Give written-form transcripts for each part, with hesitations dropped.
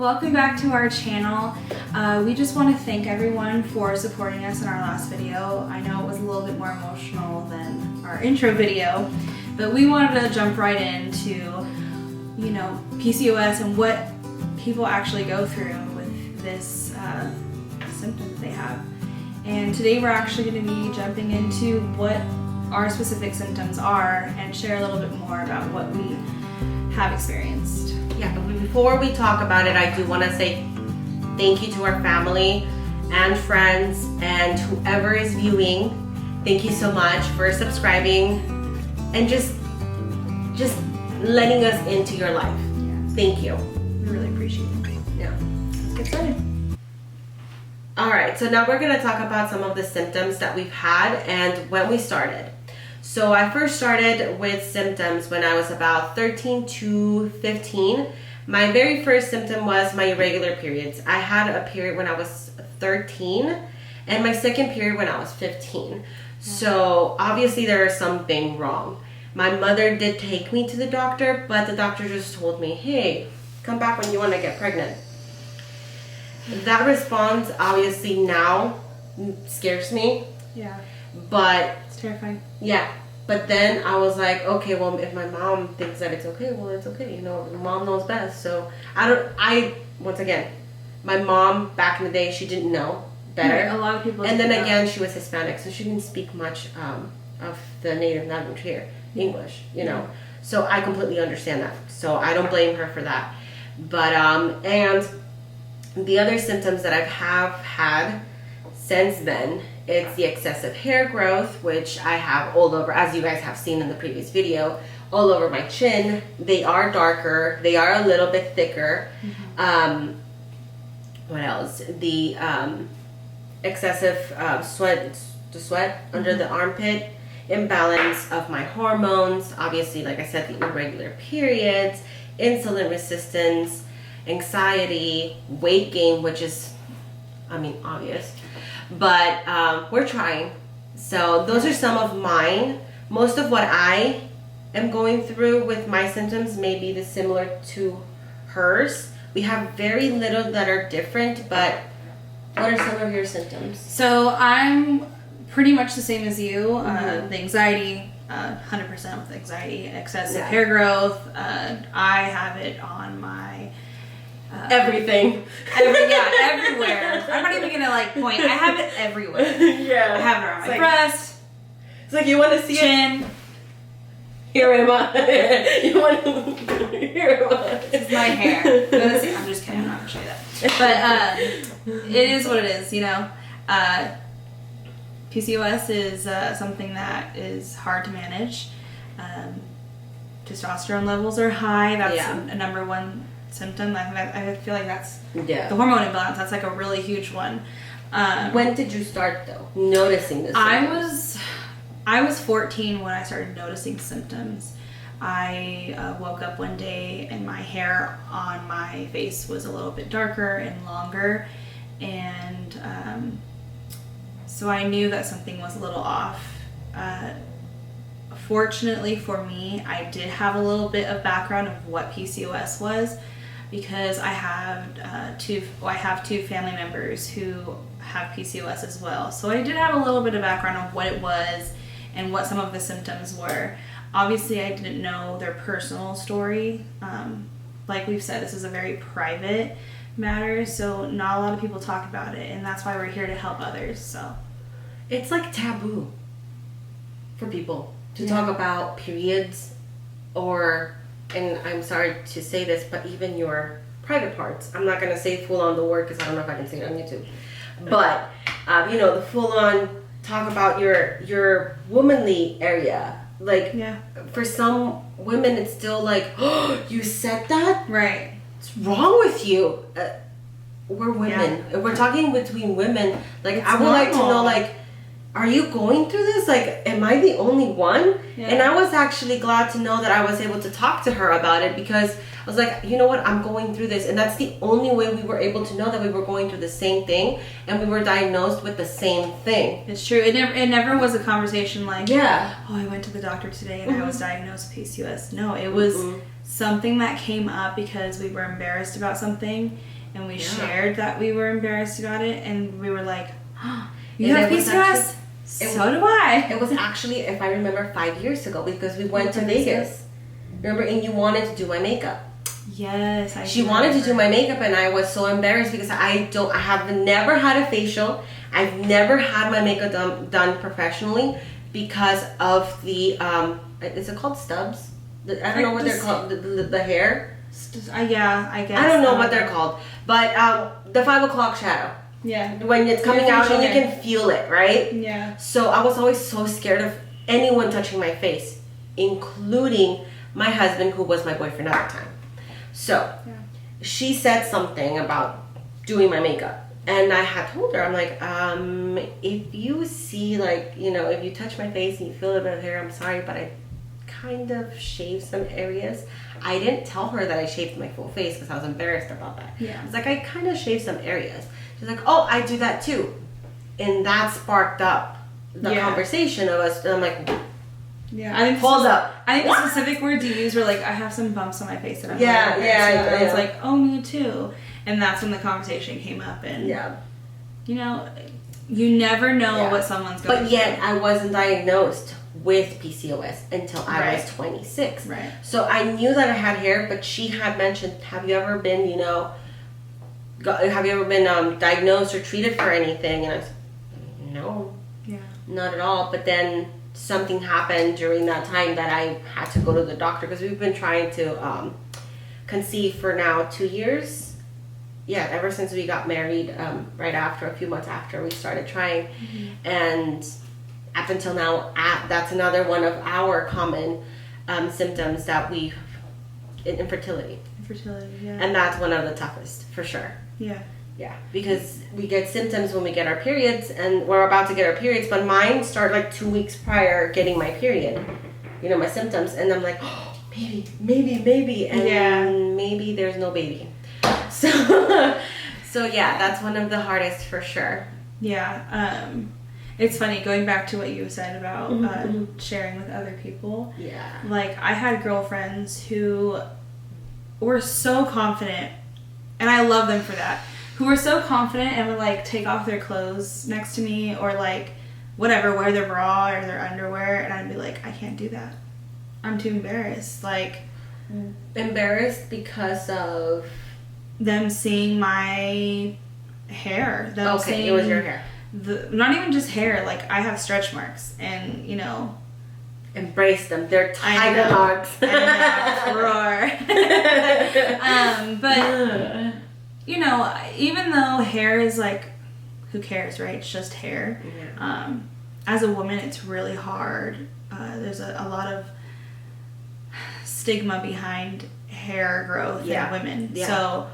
welcome back to our channel. We just want to thank everyone for supporting us in our last video. I know it was a little bit more emotional than our intro video, but we wanted to jump right into, you know, PCOS and what people actually go through with this symptom that they have. And today we're actually going to be jumping into what our specific symptoms are and share a little bit more about what we have experienced. Yeah, but before we talk about it, I do want to say thank you to our family and friends and whoever is viewing. Thank you so much for subscribing and just letting us into your life. Yes. Thank you. We really appreciate it. Yeah. Let's get started. All right, so now we're going to talk about some of the symptoms that we've had and when we started. So I first started with symptoms when I was about 13 to 15. My very first symptom was my irregular periods. I had a period when I was 13 and my second period when I was 15. So obviously there is something wrong. My mother did take me to the doctor, but the doctor just told me, hey, come back when you want to get pregnant. That response obviously now scares me. Yeah. But It's terrifying. yeah, but then I was like, okay, well, if my mom thinks that it's okay, well, it's okay. You know, mom knows best. So once again, my mom back in the day, she didn't know better. Right, a lot of people. And then again, she was Hispanic, so she didn't speak much of the native language here, English, you know. So I completely understand that. So I don't blame her for that. But, and the other symptoms that I've had since then, it's the excessive hair growth, which I have all over, as you guys have seen in the previous video, all over my chin. They are darker. They are a little bit thicker. Mm-hmm. What else? The excessive sweat mm-hmm. under the armpit, imbalance of my hormones, obviously, like I said, the irregular periods, insulin resistance, anxiety, weight gain, which is, obvious. But we're trying. So those are some of mine. Most of what I am going through with my symptoms may be similar to hers. We have very little that are different, but what are some of your symptoms? So I'm pretty much the same as you. Mm-hmm. The anxiety, 100% with anxiety, excessive hair growth. I have it on my everything. Everywhere. I'm not even gonna point. I have it everywhere. Yeah. I have it around my breast. It's like you want to see chin. it. Here am I. You want to. Here am I. It's my hair. See, I'm just kidding. I'm not gonna show you that. But it is what it is. You know. PCOS is something that is hard to manage. Testosterone levels are high. That's a number one symptom. I feel like that's the hormone imbalance. That's like a really huge one. When did you start though noticing this? I was 14 when I started noticing symptoms. I woke up one day and my hair on my face was a little bit darker and longer, and so I knew that something was a little off. Fortunately for me, I did have a little bit of background of what PCOS was, because I have two family members who have PCOS as well. So I did have a little bit of background of what it was and what some of the symptoms were. Obviously, I didn't know their personal story. Like we've said, this is a very private matter, so not a lot of people talk about it, and that's why we're here to help others. So it's like taboo for people to talk about periods, or, and I'm sorry to say this, but even your private parts. I'm not gonna say full on the word because I don't know if I can say it on YouTube, but the full on talk about your womanly area. Like, for some women, it's still like, oh, you said that? Right. What's wrong with you? We're women. If we're talking between women, like, I would like to know, like, are you going through this? Like, am I the only one? Yeah. And I was actually glad to know that I was able to talk to her about it, because I was like, you know what, I'm going through this. And that's the only way we were able to know that we were going through the same thing and we were diagnosed with the same thing. It's true. It never was a conversation like, oh, I went to the doctor today and I was diagnosed with PCOS. No, it was something that came up because we were embarrassed about something, and we Yeah. shared that we were embarrassed about it, and we were like, oh, you And have it was PCOS? So do I. It was actually, if I remember, 5 years ago because we went to to Vegas. Remember, and you wanted to do my makeup. Yes, She wanted to do my makeup, and I was so embarrassed because I have never had a facial. I've never had my makeup done professionally because of the is it called stubs? I don't know what they're called. The hair. Yeah, I guess. I don't know what they're called, but the 5 o'clock shadow. Yeah. When it's coming out and you hair. can feel it, right? Yeah. So I was always so scared of anyone touching my face, including my husband, who was my boyfriend at the time. So she said something about doing my makeup, and I had told her, I'm like, if you see, like, you know, if you touch my face and you feel a bit of hair, I'm sorry, but I kind of shaved some areas. I didn't tell her that I shaved my full face because I was embarrassed about that. Yeah. I was like, I kind of shaved some areas. She's like, oh, I do that too. And that sparked up the conversation of us. And I'm like, yeah, I think hold up. I think the specific words you used were like, I have some bumps on my face that I'm Yeah, really yeah, embarrassed about. yeah. I was like, oh, me too. And that's when the conversation came up. And, you know, you never know what someone's going through. But yet, I wasn't diagnosed with PCOS until I was 26. Right. So I knew that I had hair, but she had mentioned, have you ever been, you know, diagnosed or treated for anything? And I was no. Yeah. Not at all. But then something happened during that time that I had to go to the doctor because we've been trying to conceive for now 2 years. Yeah, ever since we got married, right after, a few months after we started trying. Mm-hmm. And up until now, that's another one of our common symptoms that infertility. Infertility, yeah. And that's one of the toughest, for sure. Yeah. Yeah, because we get symptoms when we get our periods, and we're about to get our periods, but mine start like 2 weeks prior getting my period, you know, my symptoms, and I'm like, oh, maybe, and maybe there's no baby. So, yeah, that's one of the hardest for sure. Yeah, it's funny, going back to what you said about sharing with other people. Yeah. Like, I had girlfriends who were so confident, and I love them for that, who were so confident and would, like, take off their clothes next to me or, like, whatever, wear their bra or their underwear, and I'd be like, I can't do that. I'm too embarrassed. Like... Embarrassed because of... them seeing my hair. Them seeing it was your hair. Not even just hair, like, I have stretch marks, and, you know... Embrace them. They're tiger marks. Roar. But... You know, even though hair is like, who cares, right? It's just hair. Yeah. As a woman, it's really hard. There's a lot of stigma behind hair growth in women. Yeah. So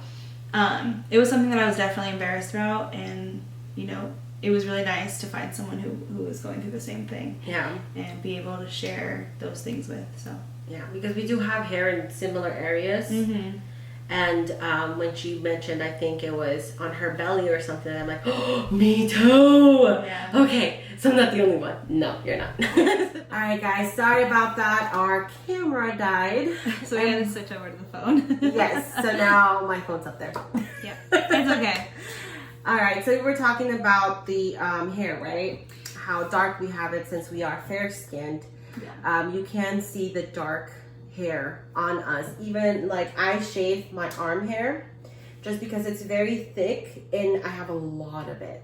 it was something that I was definitely embarrassed about, and, you know, it was really nice to find someone who was going through the same thing. Yeah. And be able to share those things with. So. Yeah, because we do have hair in similar areas. Mm-hmm. And when she mentioned, I think it was on her belly or something, I'm like, oh, me too. Yeah. Okay, so I'm not the only one. No, you're not. All right, guys, sorry about that. Our camera died. So we had to switch over to the phone. Yes, so now my phone's up there. Yeah, it's okay. All right, so we were talking about the hair, right? How dark we have it since we are fair-skinned. Yeah. You can see the dark hair on us. Even, like, I shave my arm hair just because it's very thick and I have a lot of it.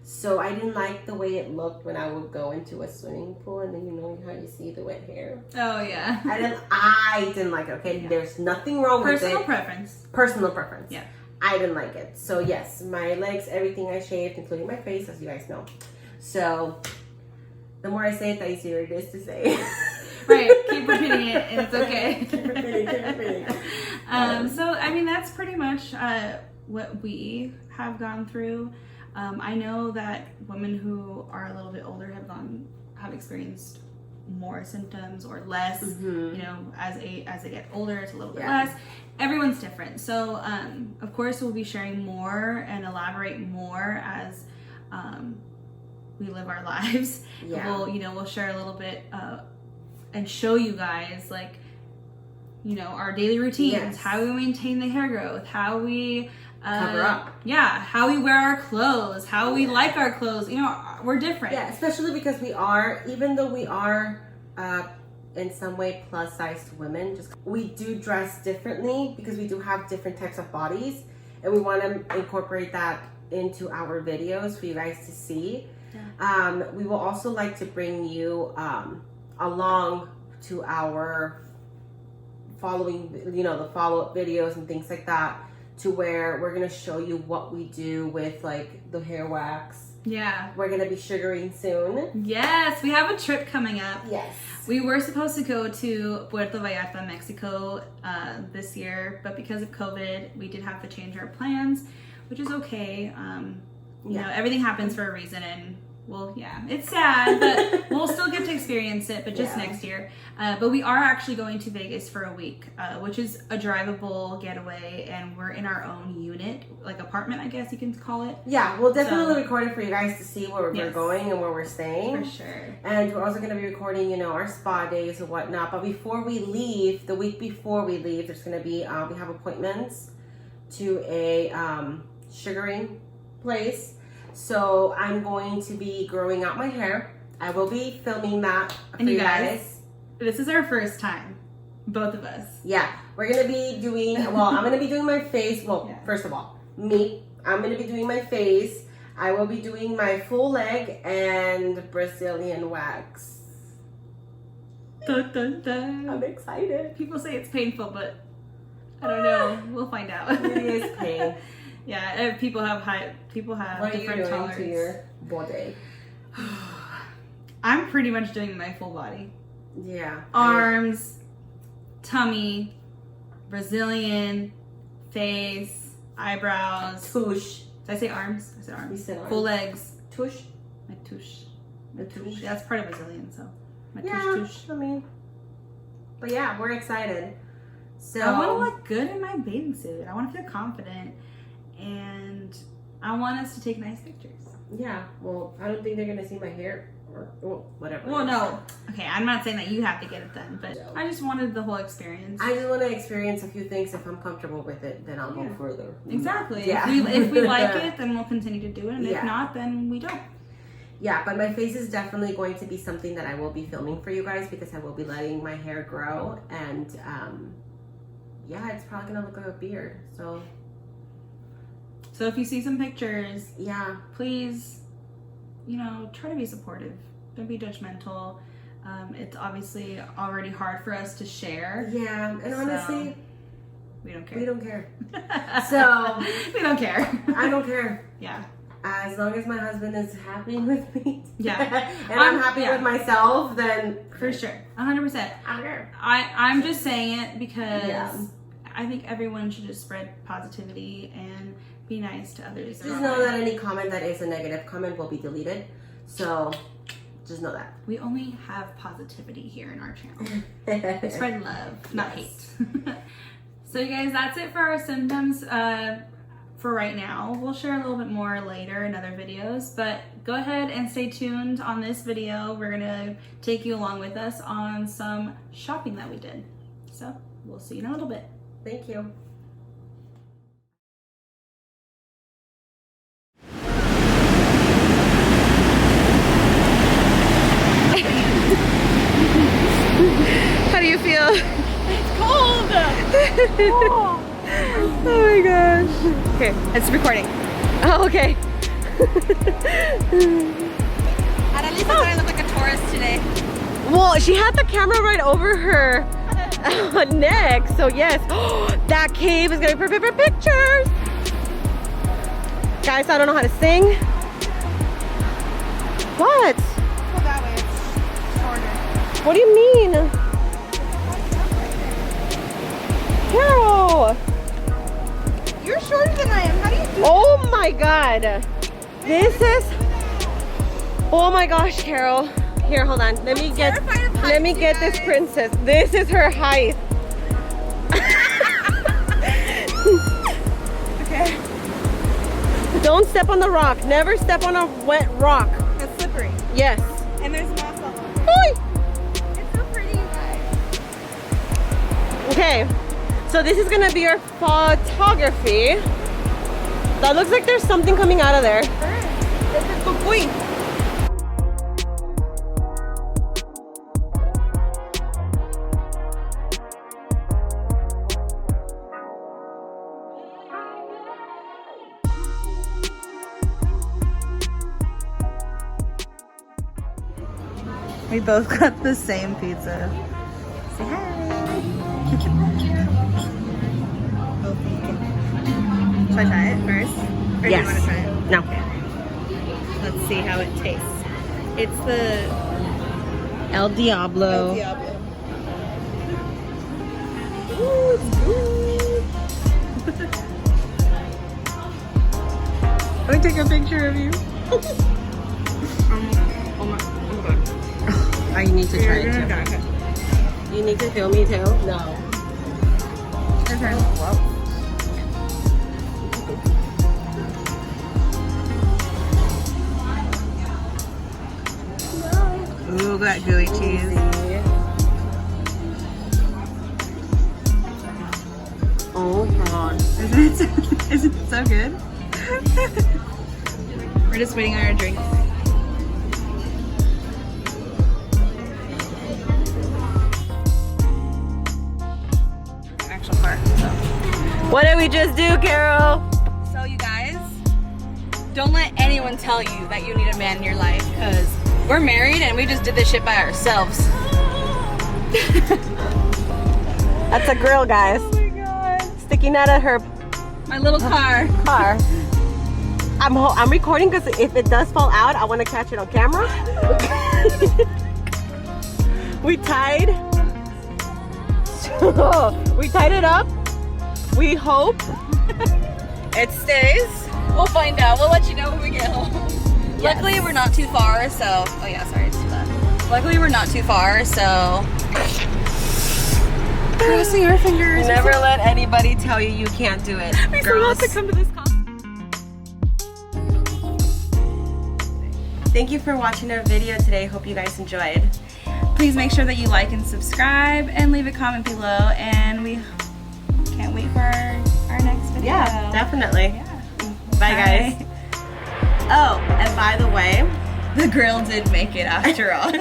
So I didn't like the way it looked when I would go into a swimming pool, and then you know how you see the wet hair. Oh yeah. I didn't like it. Okay, yeah. There's nothing wrong with it. Personal preference. Yeah. I didn't like it. So yes, my legs, everything I shaved, including my face, as you guys know. So the more I say it, the easier it is to say. Right, keep repeating it, and it's okay. Keep repeating. So, I mean, that's pretty much what we have gone through. I know that women who are a little bit older have experienced more symptoms or less. Mm-hmm. You know, as they get older, it's a little bit less. Everyone's different. So, of course, we'll be sharing more and elaborate more as we live our lives. Yeah. We'll share a little bit and show you guys, like, you know, our daily routines, how we maintain the hair growth, how we Cover up. Yeah, how we wear our clothes, how we like our clothes. You know, we're different. Yeah, especially because we are, even though we are in some way plus-sized women, just we do dress differently because we do have different types of bodies, and we want to incorporate that into our videos for you guys to see. Yeah. We will also like to bring you along to our following, you know, the follow-up videos and things like that, to where we're gonna show you what we do with like the hair wax. Yeah. We're gonna be sugaring soon. Yes, we have a trip coming up. Yes. We were supposed to go to Puerto Vallarta, Mexico this year, but because of COVID, we did have to change our plans, which is okay. You know, everything happens for a reason, and well, yeah, it's sad, but we'll still get to experience it, but just next year. But we are actually going to Vegas for a week, which is a drivable getaway, and we're in our own unit, like apartment, I guess you can call it. Yeah, we'll definitely record it for you guys to see where we're going and where we're staying. For sure. And we're also going to be recording, you know, our spa days and whatnot. But before we leave, the week before we leave, there's going to be, we have appointments to a sugaring place. So I'm going to be growing out my hair. I will be filming that for you guys. This is our first time, both of us. Yeah, we're gonna be doing, well, I'm gonna be doing my face. Well, first of all, I'm gonna be doing my face. I will be doing my full leg and Brazilian wax. Dun, dun, dun. I'm excited. People say it's painful, but I don't know. We'll find out. It is pain. Yeah, people have what different are you doing tolerance. to your body? I'm pretty much doing my full body. Yeah. Arms, tummy, Brazilian, face, eyebrows. Tush. Did I say arms? I said arms. You said arms. Full legs. Tush. My tush. Tush. Yeah, that's part of Brazilian, so. My tush. I mean, but yeah, we're excited. So I want to look good in my bathing suit. I want to feel confident, and I want us to take nice pictures. Yeah, well, I don't think they're gonna see my hair or whatever. Well, no. Okay, I'm not saying that you have to get it done, but I just wanted the whole experience. I just want to experience a few things. If I'm comfortable with it, then I'll go further. Exactly. Yeah. If we like it, then we'll continue to do it, and if Yeah. not, then we don't. Yeah, but my face is definitely going to be something that I will be filming for you guys, because I will be letting my hair grow, and yeah, it's probably gonna look like a beard. So if you see some pictures, yeah, please, you know, try to be supportive. Don't be judgmental. It's obviously already hard for us to share. Yeah, and honestly, we don't care. We don't care. So we don't care. I don't care. Yeah. As long as my husband is happy with me, yeah, and I'm happy with myself, then for sure, 100%. I don't care. I'm just saying it because I think everyone should just spread positivity and be nice to others. Just know that any comment that is a negative comment will be deleted. So just know that. We only have positivity here in our channel. We spread love, not hate. So you guys, that's it for our symptoms for right now. We'll share a little bit more later in other videos, but go ahead and stay tuned on this video. We're gonna take you along with us on some shopping that we did. So we'll see you in a little bit. Thank you. How do you feel? It's cold! Oh my gosh. Okay, it's recording. Oh, okay. Annalisa thought I look like a tourist today. Well, she had the camera right over her neck, so yes. That cave is gonna be perfect for pictures. Guys, I don't know how to sing. What? Go that way, it's shorter. What do you mean? Carol! You're shorter than I am. How do you do Oh my god. This is... Oh my gosh, Carol. Here, hold on. Let me get this princess. This is her height. Okay. Don't step on the rock. Never step on a wet rock. It's slippery. Yes. And there's moss all over. Oi! It's so pretty, you guys. Okay. So this is gonna be our photography. That looks like there's something coming out of there. This is Cucuy. We both got the same pizza. Say hi. Should I try it first? Or do you Yes. want to try it? No. Let's see how it tastes. It's the El Diablo. Diablo. Ooh, it's good. Let me take a picture of you. I need to try it too. You need to film me too? No. Okay. Ooh, got gooey cheese. Oh my god. Isn't it so good? We're just waiting on our drinks. Actual part. So. What did we just do, Carol? So you guys, don't let anyone tell you that you need a man in your life, because we're married and we just did this shit by ourselves. That's a grill, guys. Oh my god. Sticking out of her My little car. car. I'm recording because if it does fall out, I want to catch it on camera. We tied. We tied it up. We hope It stays. We'll find out. We'll let you know when we get home. Yes. Luckily, we're not too far, so... Oh yeah, sorry, it's too loud. Luckily, we're not too far, so... Crossing our fingers. never let anybody tell you you can't do it. We girls. forgot to come to this con. Thank you for watching our video today. Hope you guys enjoyed. Please make sure that you like and subscribe and leave a comment below, and we can't wait for our next video. Yeah, definitely. Yeah. Bye, guys. Oh, and by the way, The grill did make it after all.